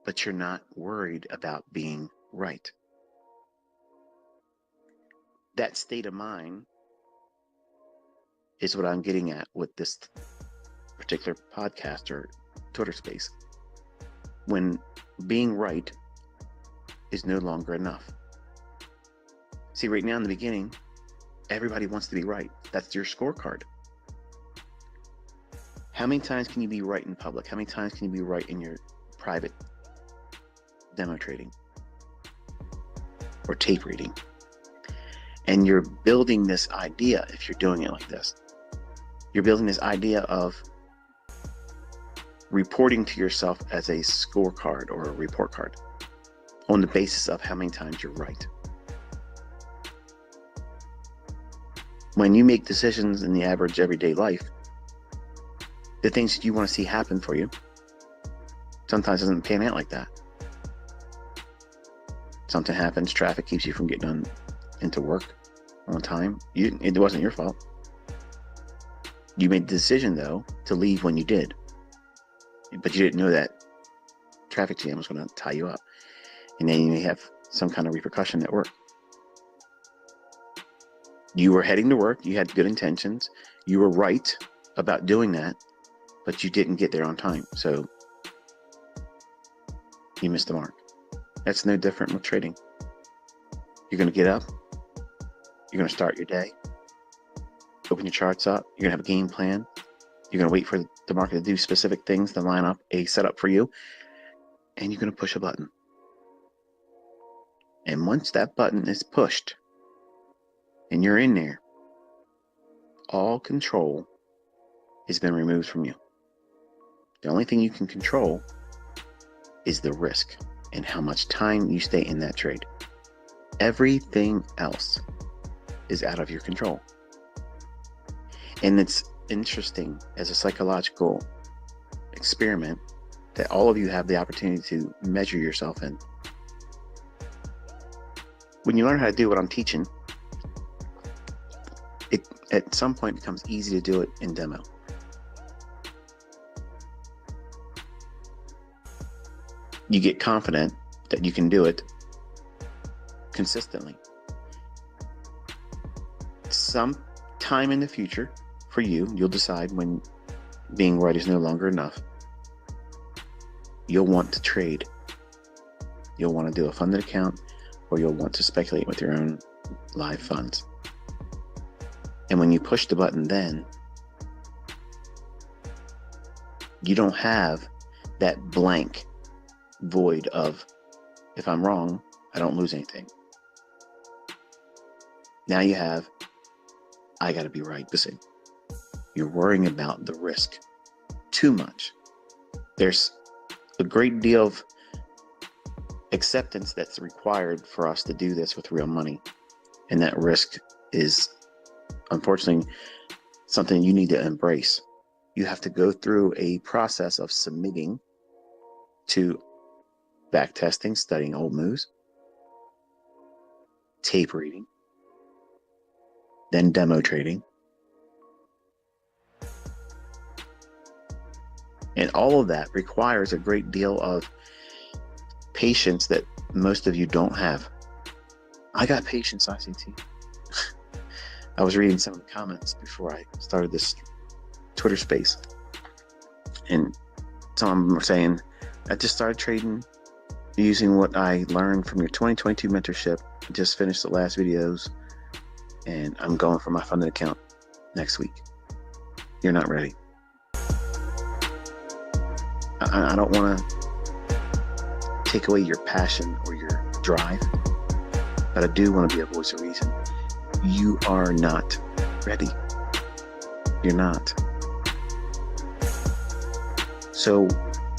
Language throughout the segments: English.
but you're not worried about being right. That state of mind is what I'm getting at with this particular podcast or Twitter space. When being right is no longer enough. See, right now in the beginning, everybody wants to be right. That's your scorecard. How many times can you be right in public? How many times can you be right in your private demo trading or tape reading? And you're building this idea, if you're doing it like this, you're building this idea of reporting to yourself as a scorecard or a report card on the basis of how many times you're right. When you make decisions in the average everyday life, the things that you want to see happen for you sometimes doesn't pan out like that. Something happens, traffic keeps you from getting into work on time. It wasn't your fault. You made the decision, though, to leave when you did. But you didn't know that traffic jam was going to tie you up. And then you may have some kind of repercussion at work. You were heading to work. You had good intentions. You were right about doing that, but you didn't get there on time. So you missed the mark. That's no different with trading. You're going to get up. You're going to start your day. Open your charts up. You're going to have a game plan. You're going to wait for the market to do specific things to line up a setup for you. And you're going to push a button. And once that button is pushed and you're in there, all control has been removed from you. The only thing you can control is the risk and how much time you stay in that trade. Everything else is out of your control. And it's interesting as a psychological experiment that all of you have the opportunity to measure yourself in. When you learn how to do what I'm teaching, it at some point becomes easy to do it in demo. You get confident that you can do it consistently. Some time in the future for you'll decide when being right is no longer enough. You'll want to trade. You'll want to do a funded account, or you'll want to speculate with your own live funds. And when you push the button, then you don't have that blank void of, if I'm wrong, I don't lose anything. Now you have, I got to be right. Listen, you're worrying about the risk too much. There's a great deal of acceptance that's required for us to do this with real money. And that risk is, unfortunately, something you need to embrace. You have to go through a process of submitting to back testing, studying old moves, tape reading, then demo trading. And all of that requires a great deal of patience that most of you don't have. I got patience, ICT. I was reading some of the comments before I started this Twitter space. And some of them were saying, I just started trading using what I learned from your 2022 mentorship. I just finished the last videos and I'm going for my funded account next week. You're not ready. I don't want to take away your passion or your drive, but I do want to be a voice of reason. You are not ready. You're not. So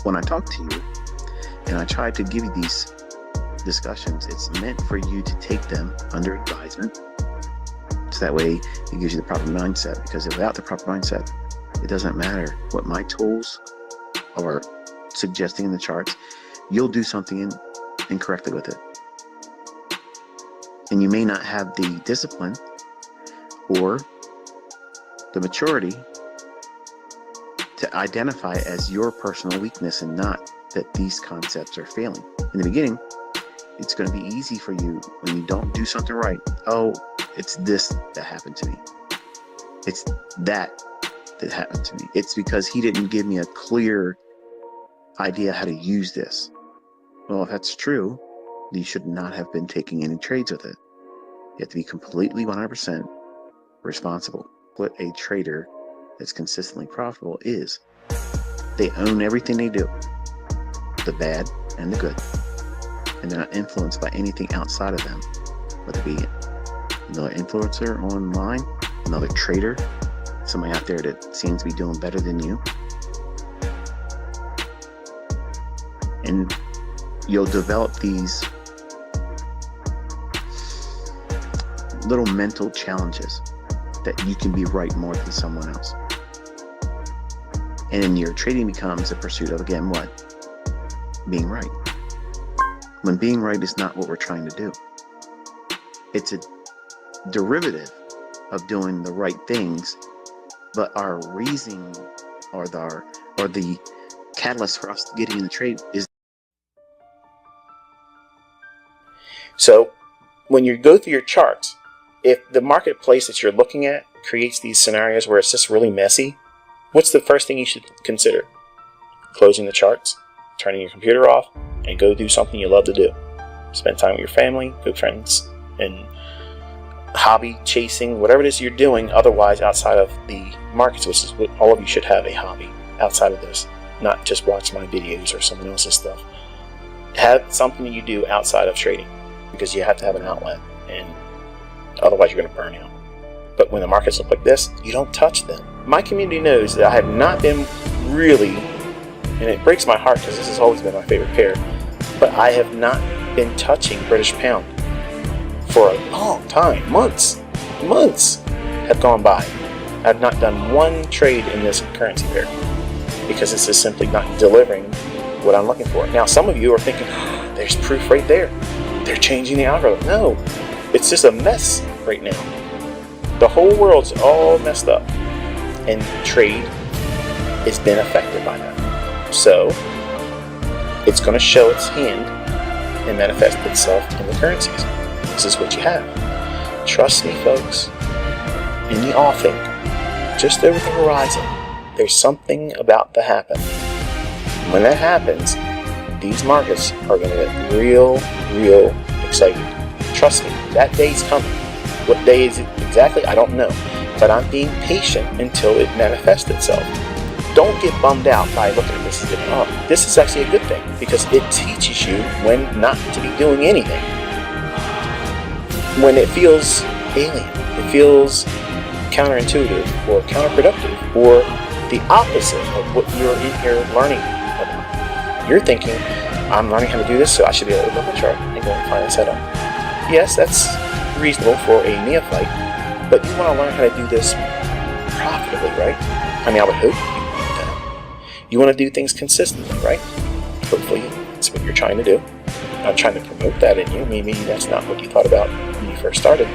when I talk to you and I try to give you these discussions, it's meant for you to take them under advisement. So that way it gives you the proper mindset, because without the proper mindset, it doesn't matter what my tools are suggesting in the charts. You'll do something incorrectly with it. And you may not have the discipline or the maturity to identify as your personal weakness and not that these concepts are failing. In the beginning, it's going to be easy for you when you don't do something right. Oh, it's this that happened to me. It's that happened to me. It's because he didn't give me a clear idea how to use this. Well, if that's true, you should not have been taking any trades with it. You have to be completely 100% responsible. What a trader that's consistently profitable is, they own everything they do, the bad and the good, and they're not influenced by anything outside of them, whether it be another influencer online, another trader, somebody out there that seems to be doing better than you. And you'll develop these little mental challenges that you can be right more than someone else. And your trading becomes a pursuit of, again, what? Being right. When being right is not what we're trying to do. It's a derivative of doing the right things, but our reasoning or the catalyst for us getting in the trade is. So when you go through your charts, if the marketplace that you're looking at creates these scenarios where it's just really messy, what's the first thing you should consider? Closing the charts, turning your computer off, and go do something you love to do. Spend time with your family, good friends, and hobby chasing, whatever it is you're doing otherwise outside of the markets, which is what all of you should have, a hobby outside of this, not just watch my videos or someone else's stuff. Have something that you do outside of trading, because you have to have an outlet, and otherwise you're going to burn out. But when the markets look like this, you don't touch them. My community knows that I have not been really, and it breaks my heart because this has always been my favorite pair, but I have not been touching British pound for a long time. Months have gone by. I've not done one trade in this currency pair because it's just simply not delivering what I'm looking for. Now, some of you are thinking, oh, there's proof right there. They're changing the algorithm. No, it's just a mess right now. The whole world's all messed up, and trade has been affected by that. So it's going to show its hand and manifest itself in the currencies. This is what you have. Trust me, folks, in the offing, just over the horizon, there's something about to happen. When that happens, these markets are going to get real exciting. Trust me, that day's coming. What day is it exactly? I don't know. But I'm being patient until it manifests itself. Don't get bummed out by looking at this as giving up. This is actually a good thing because it teaches you when not to be doing anything. When it feels alien, it feels counterintuitive or counterproductive or the opposite of what you're in here learning about. You're thinking, I'm learning how to do this, so I should be able to look at the chart and go and find a setup. Yes, that's reasonable for a neophyte, but you want to learn how to do this profitably, right? I mean, I would hope you want that. You want to do things consistently, right? Hopefully that's what you're trying to do. I'm trying to promote that in you. Maybe that's not what you thought about when you first started,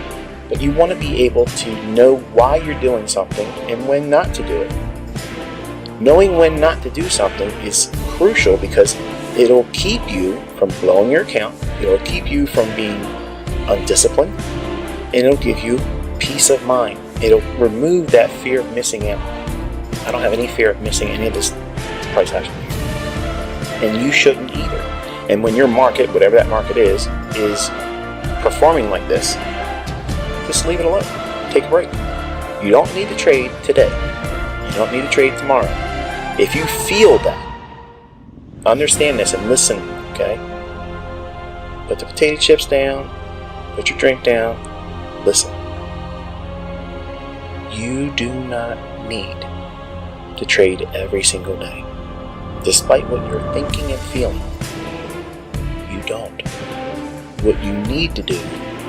but you want to be able to know why you're doing something and when not to do it. Knowing when not to do something is crucial because it'll keep you from blowing your account, it'll keep you from being undisciplined, and it'll give you peace of mind. It'll remove that fear of missing out. I don't have any fear of missing any of this price action here. And you shouldn't either. And when your market, whatever that market is performing like this, just leave it alone. Take a break. You don't need to trade today. You don't need to trade tomorrow. If you feel that, understand this and listen, okay? Put the potato chips down, put your drink down, listen. You do not need to trade every single day. Despite what you're thinking and feeling, you don't. What you need to do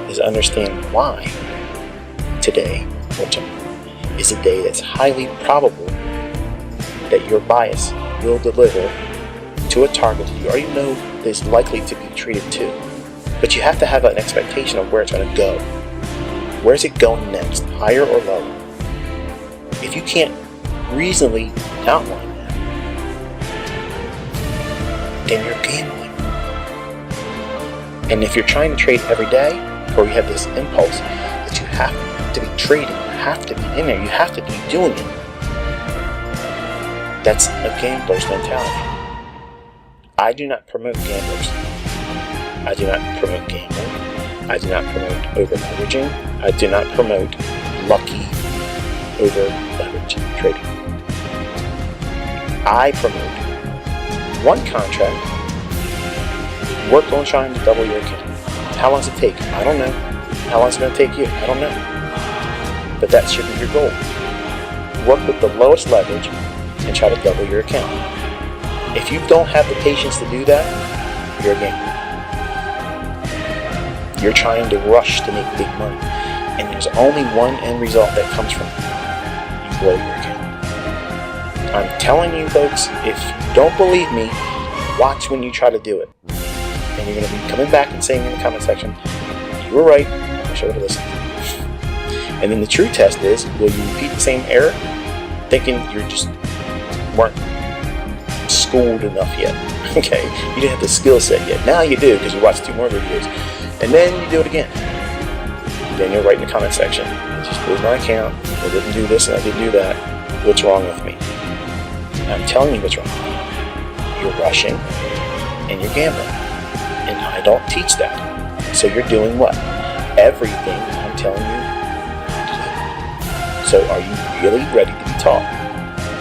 is understand why today or tomorrow is a day that's highly probable that your bias will deliver to a target that you already know is likely to be traded to. But you have to have an expectation of where it's going to go. Where is it going next, higher or lower? If you can't reasonably outline that, then you're gambling. And if you're trying to trade every day, or you have this impulse that you have to be trading, you have to be in there, you have to be doing it, that's a gambler's mentality. I do not promote gamblers. I do not promote gambling. I do not promote over-leveraging. I do not promote lucky over-leveraged trading. I promote one contract, work on trying to double your account. How long does it take? I don't know. How long is it going to take you? I don't know. But that should be your goal. Work with the lowest leverage and try to double your account. If you don't have the patience to do that, you're a gambler. You're trying to rush to make big money. And there's only one end result that comes from it. You blow your account. I'm telling you folks, if you don't believe me, watch when you try to do it. And you're going to be coming back and saying in the comment section, you were right, I should have listened. And then the true test is, will you repeat the same error, thinking you just weren't schooled enough yet? Okay, you didn't have the skill set yet. Now you do, because you watched 2 more videos. And then you do it again. Then you'll write in the comment section, I just blew my account, I didn't do this and I didn't do that. What's wrong with me? I'm telling you what's wrong. You're rushing and you're gambling. And I don't teach that. So you're doing what? Everything I'm telling you to do. So are you really ready to be taught?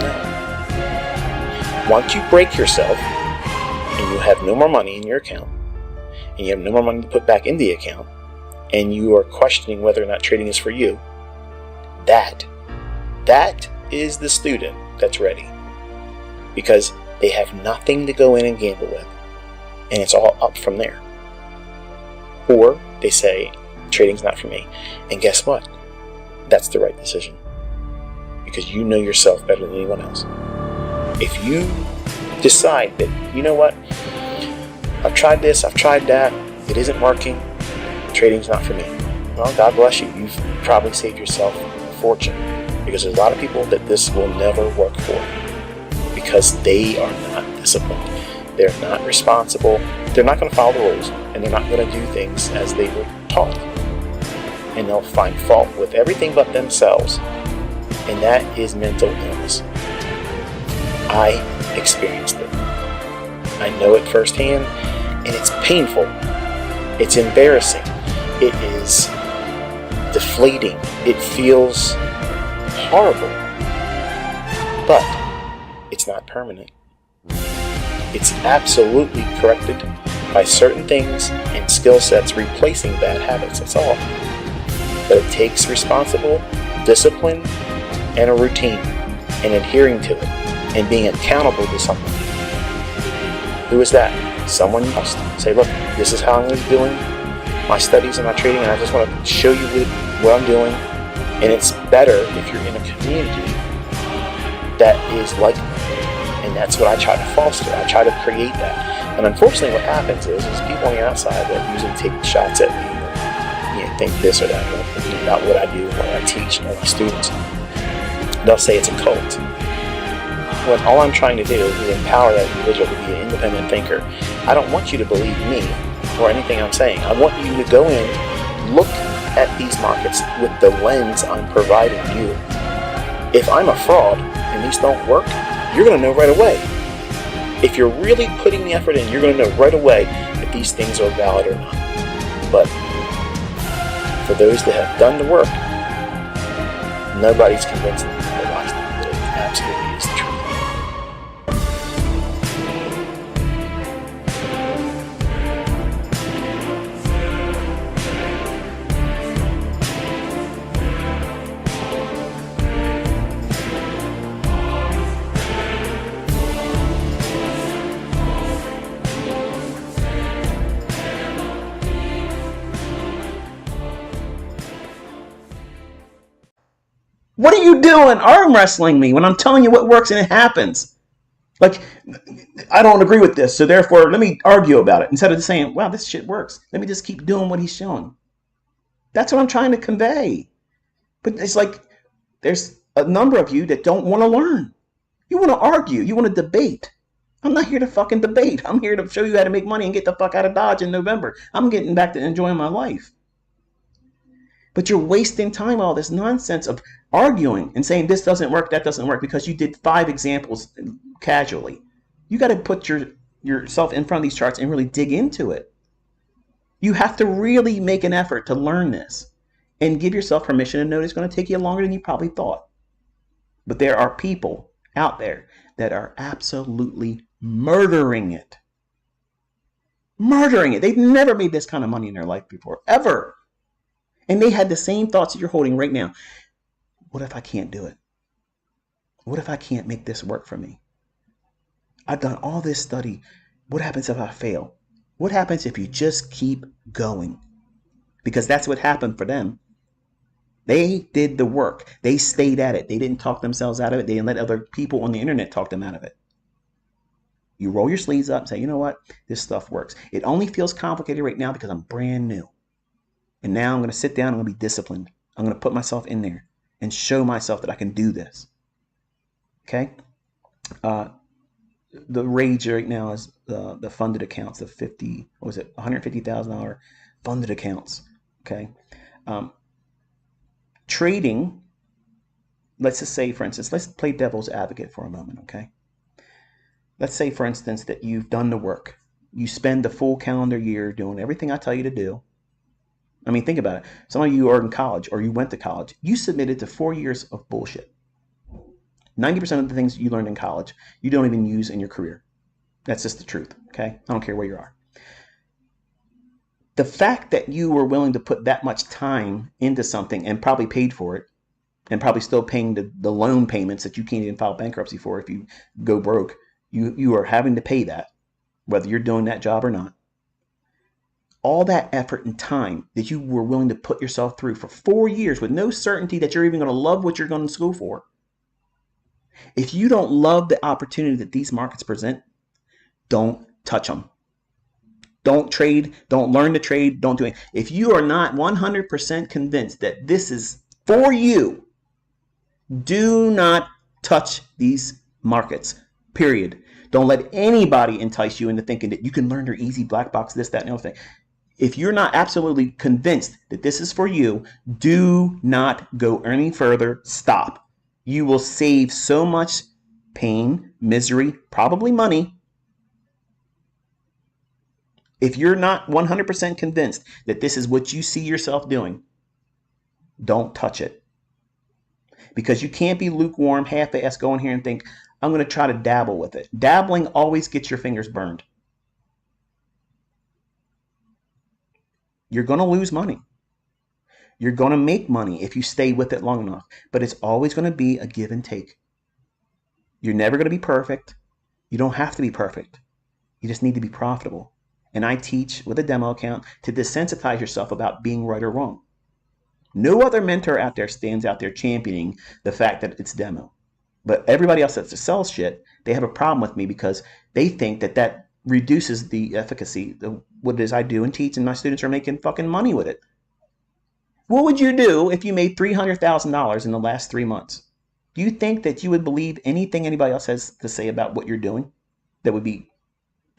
No. Once you break yourself and you have no more money in your account, and you have no more money to put back in the account, and you are questioning whether or not trading is for you, that is the student that's ready. Because they have nothing to go in and gamble with, and it's all up from there. Or they say, trading's not for me. And guess what? That's the right decision. Because you know yourself better than anyone else. If you decide that, you know what, I've tried this, I've tried that, it isn't working, trading's not for me. Well, God bless you. You've probably saved yourself a fortune. Because there's a lot of people that this will never work for. Because they are not disciplined. They're not responsible. They're not going to follow the rules. And they're not going to do things as they were taught. And they'll find fault with everything but themselves. And that is mental illness. I experienced it. I know it firsthand, and it's painful. It's embarrassing. It is deflating. It feels horrible. But it's not permanent. It's absolutely corrected by certain things and skill sets replacing bad habits. That's all. But it takes responsible discipline and a routine and adhering to it and being accountable to someone. Who is that? Someone you must say, look, this is how I'm doing my studies and my trading, and I just want to show you what I'm doing. And it's better if you're in a community that is like-minded. And that's what I try to foster. I try to create that. And unfortunately what happens is people on the outside that usually take shots at me, or, think this or that about what I do, what I teach, or my students. They'll say it's a cult. When all I'm trying to do is empower that individual to be an independent thinker. I don't want you to believe me or anything I'm saying. I want you to go in, look at these markets with the lens I'm providing you. If I'm a fraud and these don't work, you're going to know right away. If you're really putting the effort in, you're going to know right away if these things are valid or not. But for those that have done the work, nobody's convinced them otherwise that it absolutely is the truth. What are you doing arm wrestling me when I'm telling you what works and it happens? Like, I don't agree with this, so therefore let me argue about it. Instead of saying, wow, this shit works. Let me just keep doing what he's showing. That's what I'm trying to convey. But it's like, there's a number of you that don't want to learn. You want to argue. You want to debate. I'm not here to fucking debate. I'm here to show you how to make money and get the fuck out of Dodge in November. I'm getting back to enjoying my life. But you're wasting time all this nonsense of arguing and saying this doesn't work, that doesn't work, because you did 5 examples casually. You got to put yourself in front of these charts and really dig into it. You have to really make an effort to learn this and give yourself permission to know it's going to take you longer than you probably thought. But there are people out there that are absolutely murdering it. Murdering it. They've never made this kind of money in their life before, ever. And they had the same thoughts that you're holding right now. What if I can't do it? What if I can't make this work for me? I've done all this study. What happens if I fail? What happens if you just keep going? Because that's what happened for them. They did the work. They stayed at it. They didn't talk themselves out of it. They didn't let other people on the internet talk them out of it. You roll your sleeves up and say, you know what? This stuff works. It only feels complicated right now because I'm brand new. And now I'm going to sit down. I'm going to be disciplined. I'm going to put myself in there and show myself that I can do this. Okay? The rage right now is the funded accounts, the $150,000 funded accounts. Okay? Trading, let's just say, for instance, let's play devil's advocate for a moment, okay? Let's say, for instance, that you've done the work. You spend the full calendar year doing everything I tell you to do. I mean, think about it. Some of you are in college or you went to college. You submitted to 4 years of bullshit. 90% of the things you learned in college, you don't even use in your career. That's just the truth, okay? I don't care where you are. The fact that you were willing to put that much time into something and probably paid for it, and probably still paying the loan payments that you can't even file bankruptcy for if you go broke, you are having to pay that, whether you're doing that job or not. All that effort and time that you were willing to put yourself through for 4 years with no certainty that you're even going to love what you're going to school for. If you don't love the opportunity that these markets present, don't touch them. Don't trade. Don't learn to trade. Don't do it. If you are not 100% convinced that this is for you, do not touch these markets, period. Don't let anybody entice you into thinking that you can learn their easy black box, this, that, and the other thing. If you're not absolutely convinced that this is for you, do not go any further. Stop. You will save so much pain, misery, probably money. If you're not 100% convinced that this is what you see yourself doing, don't touch it. Because you can't be lukewarm, half-assed, go in here and think, I'm going to try to dabble with it. Dabbling always gets your fingers burned. You're going to lose money. You're going to make money if you stay with it long enough. But it's always going to be a give and take. You're never going to be perfect. You don't have to be perfect. You just need to be profitable. And I teach with a demo account to desensitize yourself about being right or wrong. No other mentor out there stands out there championing the fact that it's demo. But everybody else that sells shit, they have a problem with me because they think that that reduces the efficacy of what it is I do and teach, and my students are making fucking money with it. What would you do if you made $300,000 in the last 3 months? Do you think that you would believe anything anybody else has to say about what you're doing that would be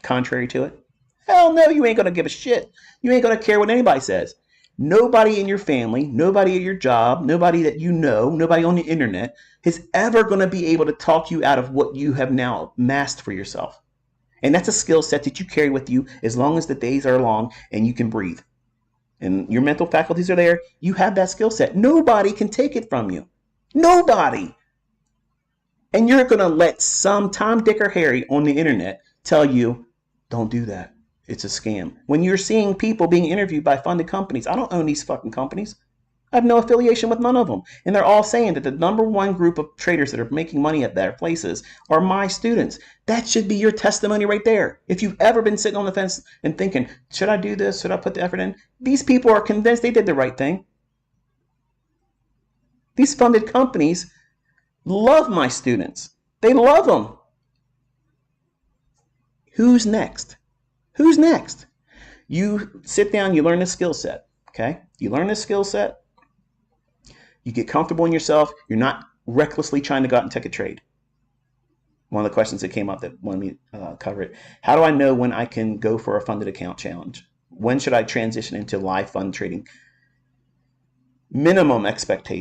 contrary to it? Hell no, you ain't going to give a shit. You ain't going to care what anybody says. Nobody in your family, nobody at your job, nobody that you know, nobody on the internet is ever going to be able to talk you out of what you have now mastered for yourself. And that's a skill set that you carry with you as long as the days are long and you can breathe. And your mental faculties are there. You have that skill set. Nobody can take it from you. Nobody. And you're going to let some Tom, Dick, or Harry on the internet tell you, don't do that. It's a scam. When you're seeing people being interviewed by funded companies, I don't own these fucking companies. I have no affiliation with none of them. And they're all saying that the number one group of traders that are making money at their places are my students. That should be your testimony right there. If you've ever been sitting on the fence and thinking, should I do this? Should I put the effort in? These people are convinced they did the right thing. These funded companies love my students. They love them. Who's next? Who's next? You sit down, you learn this skill set, okay? You learn this skill set. You get comfortable in yourself. You're not recklessly trying to go out and take a trade. one of the questions that came up that wanted me to cover it. How do I know when I can go for a funded account challenge? When should I transition into live fund trading? Minimum expectation.